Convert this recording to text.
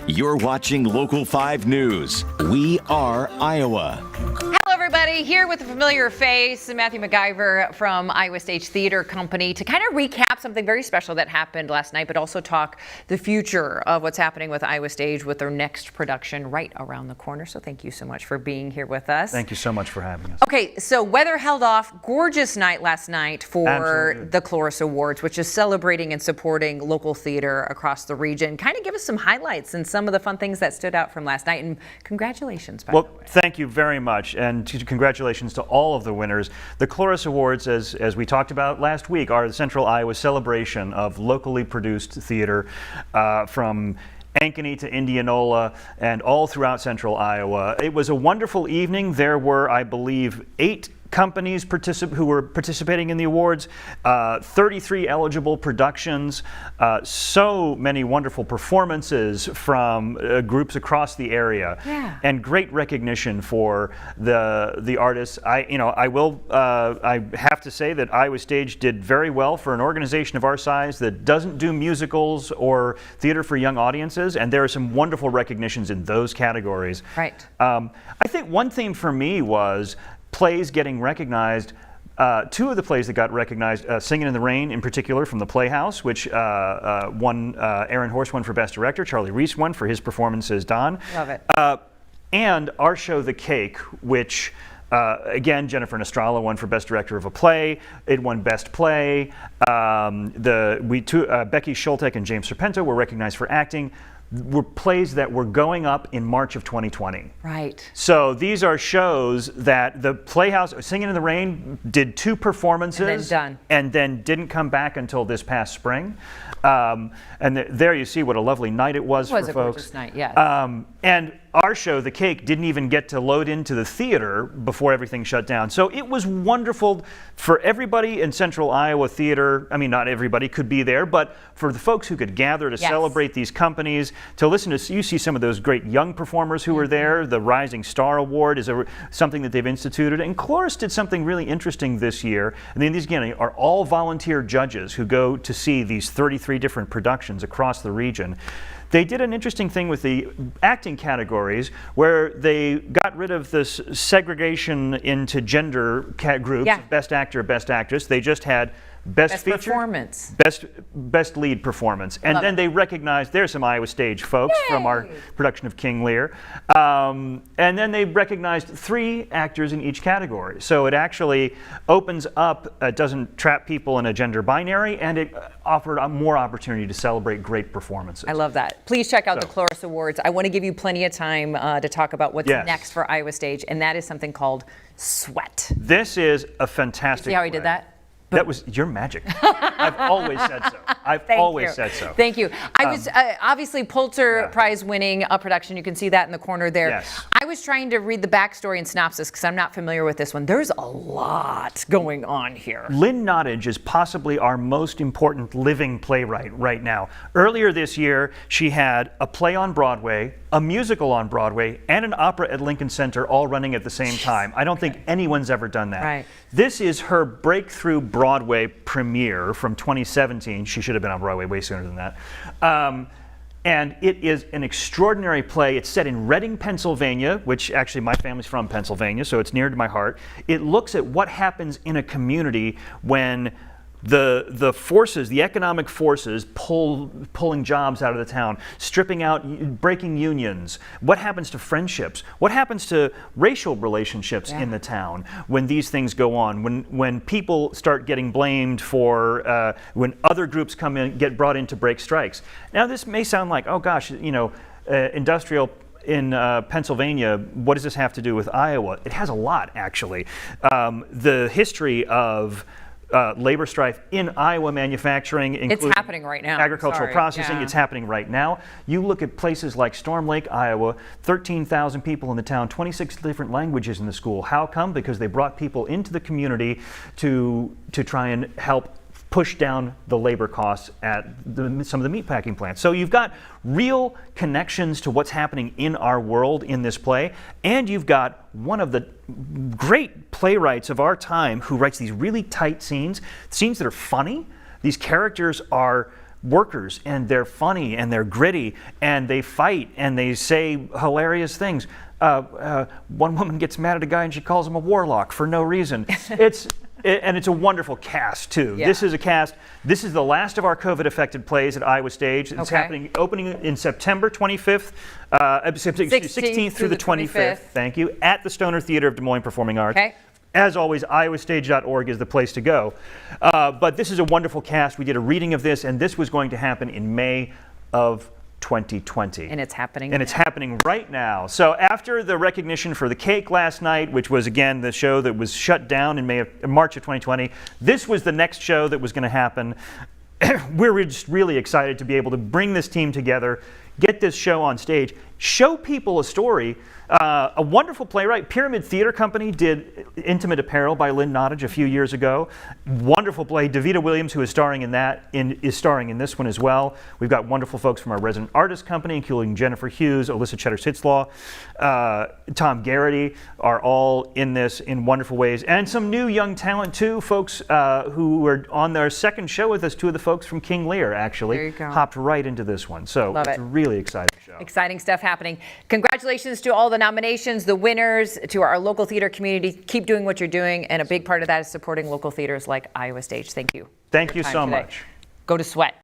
You're watching Local 5 News. We are Iowa. Hello, everybody. Here with a familiar face, Matthew McIver from Iowa Stage Theater Company to kind of recap something very special that happened last night, but also talk the future of what's happening with Iowa Stage with their next production right around the corner. So thank you so much for being here with us. Thank you so much for having us. Okay, so weather held off. Gorgeous night last night for Absolutely. the Cloris Awards, which is celebrating and supporting local theater across the region. Kind of give us some highlights and some of the fun things that stood out from last night. And congratulations, by the way. Thank you very much. And congratulations to all of the winners. The Cloris Awards, as we talked about last week, are the Central Iowa celebration of locally produced theater from Ankeny to Indianola and all throughout Central Iowa. It was a wonderful evening. There were, I believe, 8 companies who were participating in the awards, 33 eligible productions, so many wonderful performances from groups across the area, and great recognition for the artists. I have to say that Iowa Stage did very well for an organization of our size that doesn't do musicals or theater for young audiences, and there are some wonderful recognitions in those categories. Right. I think one theme for me was plays getting recognized. 2 of the plays that got recognized, Singin' in the Rain in particular from the Playhouse, which won, Aaron Horst won for Best Director, Charlie Reese won for his performance as Don. Love it. And our show, The Cake, which again, Jennifer Nostrala won for Best Director of a Play. It won Best Play. Becky Schultek and James Serpento were recognized for acting. Were plays that were going up in March of 2020. Right. So these are shows that the Playhouse, Singin' in the Rain, did 2 performances and then didn't come back until this past spring. And there you see what a lovely night it was for folks. It was a gorgeous night, yes. And our show, The Cake, didn't even get to load into the theater before everything shut down. So it was wonderful for everybody in Central Iowa theater. I mean, not everybody could be there, but for the folks who could gather to celebrate these companies, to listen to, you see some of those great young performers who were there. The Rising Star Award is something that they've instituted. And Cloris did something really interesting this year. And then these, again, are all volunteer judges who go to see these 33 different productions across the region. They did an interesting thing with the acting categories where they got rid of this segregation into gender groups, Best Actor, Best Actress. They just had Best Feature, Performance, Best Lead Performance, and then they recognized, there's some Iowa Stage folks from our production of King Lear, and then they recognized 3 actors in each category. So it actually opens up, it doesn't trap people in a gender binary, and it offered more opportunity to celebrate great performances. I love that. Please check out the Cloris Awards. I want to give you plenty of time to talk about what's next for Iowa Stage, and that is something called Sweat. This is a fantastic See how he play. did that? That was your magic. I've always said so. I've always said so. Thank you. I was obviously Pulitzer Prize winning production. You can see that in the corner there. Yes. I was trying to read the backstory and synopsis because I'm not familiar with this one. There's a lot going on here. Lynn Nottage is possibly our most important living playwright right now. Earlier this year, she had a play on Broadway, a musical on Broadway, and an opera at Lincoln Center all running at the same time. I don't think anyone's ever done that. Right. This is her breakthrough Broadway premiere from 2017. She should have been on Broadway way sooner than that. And it is an extraordinary play. It's set in Reading, Pennsylvania, which actually my family's from Pennsylvania, so it's near to my heart. It looks at what happens in a community when the forces, the economic forces, pulling jobs out of the town, stripping out, breaking unions. What happens to friendships? What happens to racial relationships in the town when these things go on? When people start getting blamed for when other groups come in, get brought in to break strikes. Now this may sound like, oh gosh, industrial in Pennsylvania, what does this have to do with Iowa? It has a lot, actually. The history of labor strife in Iowa manufacturing, including it's happening right now. Agricultural processing, it's happening right now. You look at places like Storm Lake, Iowa, 13,000 people in the town, 26 different languages in the school. How come? Because they brought people into the community to try and help push down the labor costs at some of the meatpacking plants. So you've got real connections to what's happening in our world in this play, and you've got one of the great playwrights of our time who writes these really tight scenes that are funny. These characters are workers, and they're funny and they're gritty and they fight and they say hilarious things. One woman gets mad at a guy and she calls him a warlock for no reason. And it's a wonderful cast too. Yeah. This is a cast. This is the last of our COVID-affected plays at Iowa Stage. It's opening in September 25th, 16th through the 25th. Thank you, at the Stoner Theater of Des Moines Performing Arts. Okay. As always, iowastage.org is the place to go. But this is a wonderful cast. We did a reading of this, and this was going to happen in May of 2020. And it's happening. And it's happening right now. So after the recognition for The Cake last night, which was, again, the show that was shut down in March of 2020, this was the next show that was going to happen. We're just really excited to be able to bring this team together, get this show on stage, show people a story. A wonderful playwright, Pyramid Theater Company, did Intimate Apparel by Lynn Nottage a few years ago. Wonderful play. Davita Williams, who is starring in that, is starring in this one as well. We've got wonderful folks from our Resident Artist Company, including Jennifer Hughes, Alyssa Cheddar-Sitzlaw, Tom Garrity, are all in this in wonderful ways. And some new young talent, too, folks who were on their second show with us. Two of the folks from King Lear, actually, hopped right into this one. So it's a really exciting show. Exciting stuff happening. Congratulations to all the nominations, the winners, to our local theater community. Keep doing what you're doing, and a big part of that is supporting local theaters like Iowa Stage. Thank you. Thank you so much. Go to Sweat.